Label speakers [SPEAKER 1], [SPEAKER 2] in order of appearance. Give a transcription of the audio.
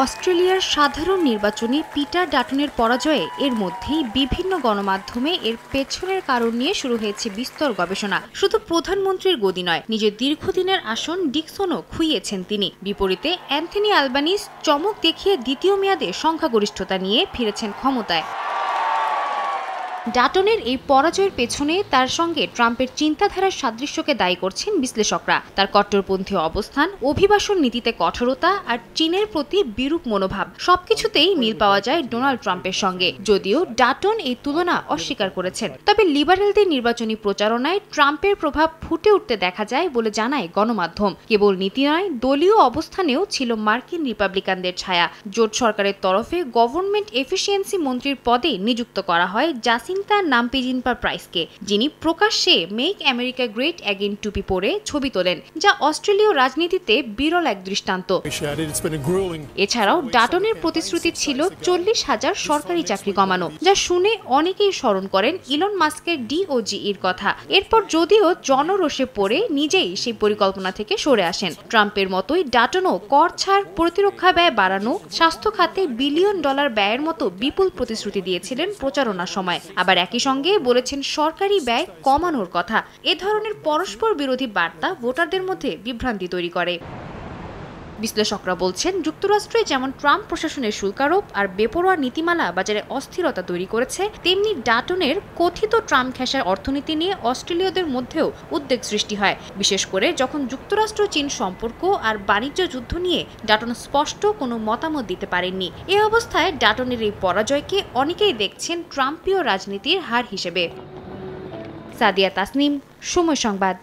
[SPEAKER 1] অস্ট্রেলিয়ার সাধারণ নির্বাচনে পিটার ডাটনের পরাজয়ে এর মধ্যেই বিভিন্ন গণমাধ্যমে এর পেছনের কারণ নিয়ে শুরু হয়েছে বিস্তর গবেষণা। শুধু প্রধানমন্ত্রীর গদি নয়, নিজের দীর্ঘদিনের আসন ডিকসনও খুইয়েছেন তিনি। বিপরীতে অ্যান্থনি আলবানিজ চমক দেখিয়ে দ্বিতীয় মেয়াদে সংখ্যাগরিষ্ঠতা নিয়ে ফিরেছেন ক্ষমতায়। ডাটনের এই পরাজয়ের পেছনে তার সঙ্গে ট্রাম্পের চিন্তাধারার সাদৃশ্যকে দায়ী করছেন বিশ্লেষকরা। তার কট্টরপন্থী অবস্থান, অভিবাসন নীতিতে কঠোরতা আর চীনের প্রতি বিরূপ মনোভাব সবকিছুতেই মিল পাওয়া যায় ডোনাল্ড ট্রাম্পের সঙ্গে, যদিও ডাটন এই তুলনা অস্বীকার করেছেন। তবে লিবারেলদের নির্বাচনী প্রচারণায় ট্রাম্পের প্রভাব ফুটে উঠতে দেখা যায় বলে জানায় গণমাধ্যম। কেবল নীতি নয়, দলীয় অবস্থানেও ছিল মার্কিন রিপাবলিকানদের ছায়া। জোট সরকারের তরফে গভর্নমেন্ট এফিসিয়েন্সি মন্ত্রীর পদে নিযুক্ত করা হয় জাসিন্তা নাম্পিজিনপা প্রাইসকে, যিনি প্রকাশ্যে মেক আমেরিকা গ্রেট অ্যাগেন টুপি পরে ছবি তোলেন, যা অস্ট্রেলীয় রাজনীতিতে বিরল এক দৃষ্টান্ত। এছাড়াও ডাটনের প্রতিশ্রুতি ছিল 40,000 সরকারি চাকরি কমানো, যা শুনে অনেকেই স্মরণ করেন ইলন মাস্কের ডিওজিইর কথা। এরপর যদিও জনরোষে পড়ে নিজেই সেই পরিকল্পনা থেকে সরে আসেন। ট্রাম্পের মতোই ডাটনও কর ছাড়, প্রতিরক্ষা ব্যয় বাড়ানো, স্বাস্থ্য খাতে $1 বিলিয়ন ব্যয়ের মতো বিপুল প্রতিশ্রুতি দিয়েছিলেন প্রচারণার সময়। আবার একই সঙ্গে বলেছেন সরকারি ব্যয় কমানোর কথা। এ ধরনের পরস্পর বিরোধী বার্তা ভোটারদের মধ্যে বিভ্রান্তি তৈরি করে। বিশ্লেষকরা বলছেন, যুক্তরাষ্ট্রে যেমন ট্রাম্প প্রশাসনের শুল্কারোপ আর বেপরোয়া নীতিমালা বাজারে অস্থিরতা তৈরি করেছে, তেমনি ডাটনের কথিত ট্রাম্প ঘেঁষার অর্থনীতি নিয়ে অস্ট্রেলীয়দের মধ্যেও উদ্বেগ সৃষ্টি হয়, বিশেষ করে যখন যুক্তরাষ্ট্র চীন সম্পর্ক আর বাণিজ্য যুদ্ধ নিয়ে ডাটন স্পষ্ট কোনো মতামত দিতে পারেননি। এ অবস্থায় ডাটনের এই পরাজয়কে অনেকেই দেখছেন ট্রাম্পীয় রাজনীতির হার হিসেবে। সাদিয়া তাসনিম, সময় সংবাদ।